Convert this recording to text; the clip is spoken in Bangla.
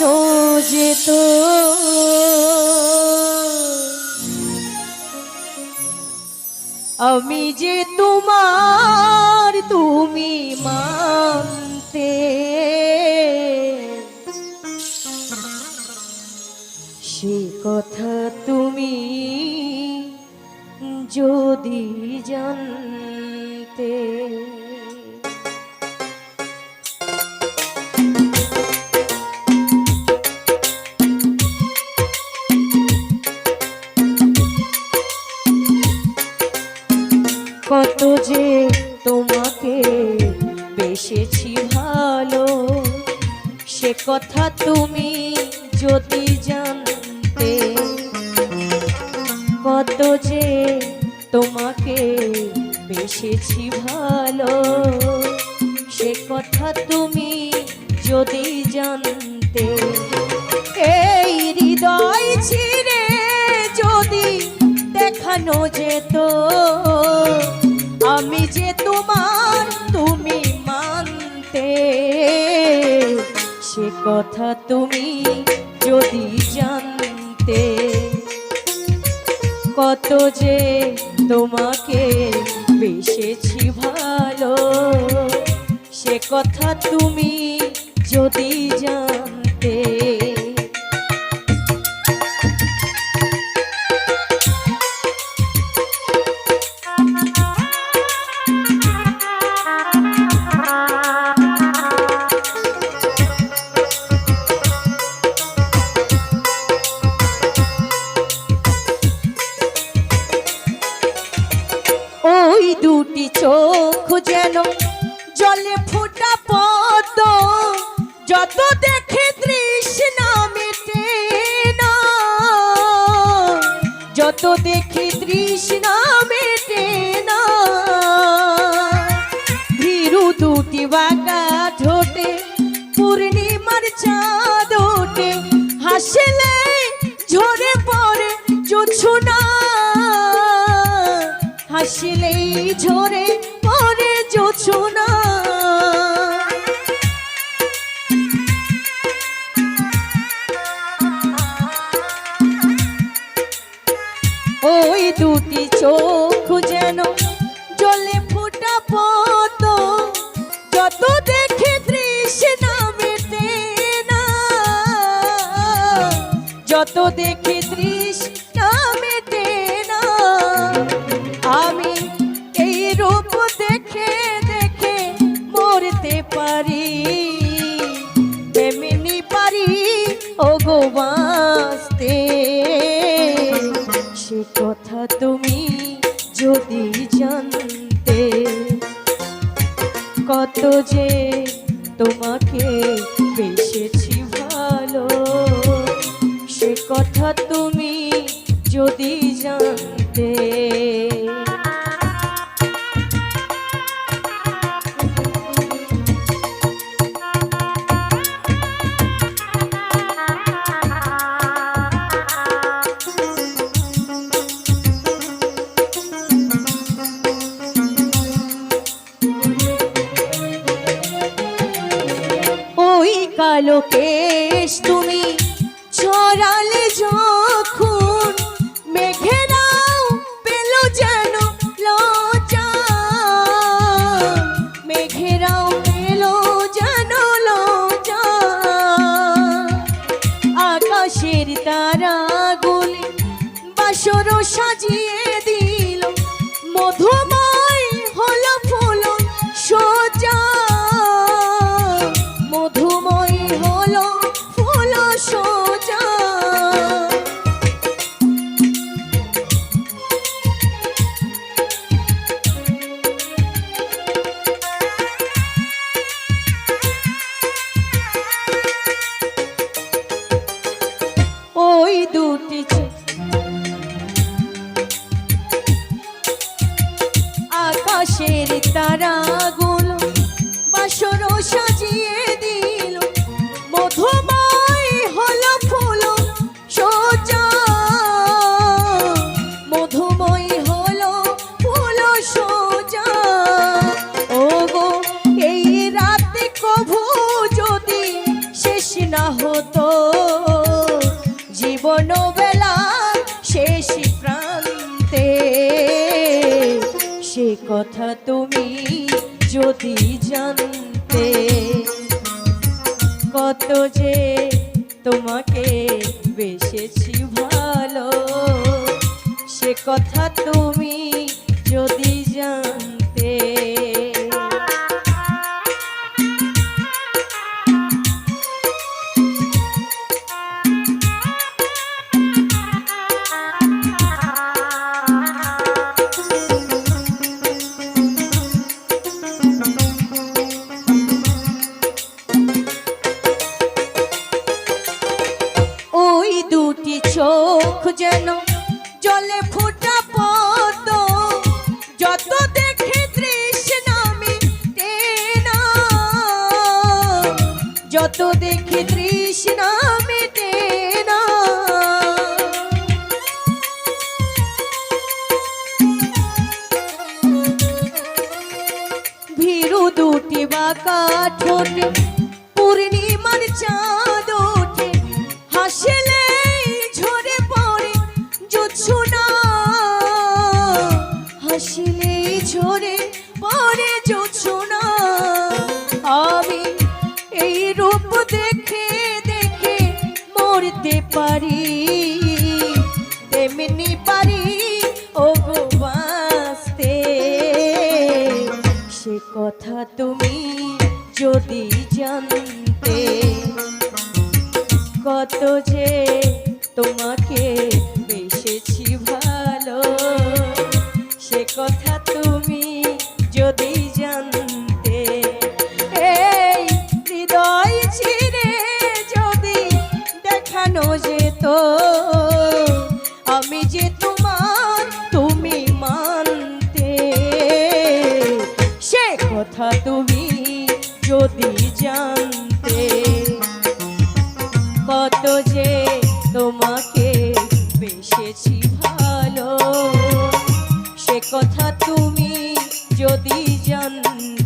দেখানো যেত আমি যে তোমার তুমি মানতে সে কথা তুমি যদি জানতে কত যে তোমাকে বেসেছি ভালো সে কথা তুমি যদি জানতে কত যে তোমাকে বেসেছি ভালো সে কথা তুমি যদি জানতে এই হৃদয় ছিঁড়ে যদি দেখানো যেত আমি যে তোমার তুমি মানতে সে কথা তুমি যদি জানতে কত যে তোমাকে বেসেছি ভালো সে কথা তুমি যদি জানতে ওই দুটি চোখ যেন জলে ফোটা পদ্ম যত দেখে তৃষ্ণা মেটে না যত দেখে তৃষ্ণা মেটে না ভীরু দুটি বাঁকা ঠোঁটে পূর্ণিমার চাঁদ ওঠে হাসলে ঝরে পড়ে জোছনা হাসলেই ঝরে পড়ে জোছনা ওই দুটি চোখ যেন জলে ফোটা পদ্ম যত দেখে তৃষ্ণা মেটে না যত দেখে তৃষ্ণা মেটে না আমি এই রূপ দেখে দেখে মরতে পারি তেমনি পারি ও গো বাঁচতে সে কথা তুমি যদি জানতে কত যে তোমাকে বেসেছি ভালো সে কথা তুমি যদি জানতে ওই কালো কেশ তুমি ছড়ালে যখন মেঘেরাও পেল যেন লজ্জা মেঘেরাও পেল যেন লজ্জা আকাশের তারাগুলি বাসর সাজিয়ে দিল মধুময় হলো ফুল সজ্জা মধুময় হলো কথা তুমি যদি জানতে, কত যে তোমাকে বেসেছি ভালো, সে কথা তুমি যদি জানতে। ওই দুটি চোখ যেন জলে ফোটা পদ্ম, যত দেখে তৃষ্ণা মিটে না, যত দেখে তৃষ্ণা মিটে না। ভীরু দুটি বাঁকা ঠোঁটে পূর্ণিমার চাঁদ ওঠে, হাসলেই ঝরে পড়ে জোছনা, হাসলেই ঝরে পড়ে জোছনা। আমি এই রূপ দেখে দেখে মরতে পারি, তেমনি পারি ও গো বাঁচতে। সে কথা তুমি যদি জানতে, কত যে তোমাকে বেসেছি ভালো, সে কথা তুমি যদি জানতে। এই হৃদয় চিরে যদি দেখানো যেত, আমি যে তোমার তুমি মানতে। সে কথা তুমি যদি জানতে, কত যে তোমাকে বেসেছি ভালো, সে কথা তুমি যদি জানতে।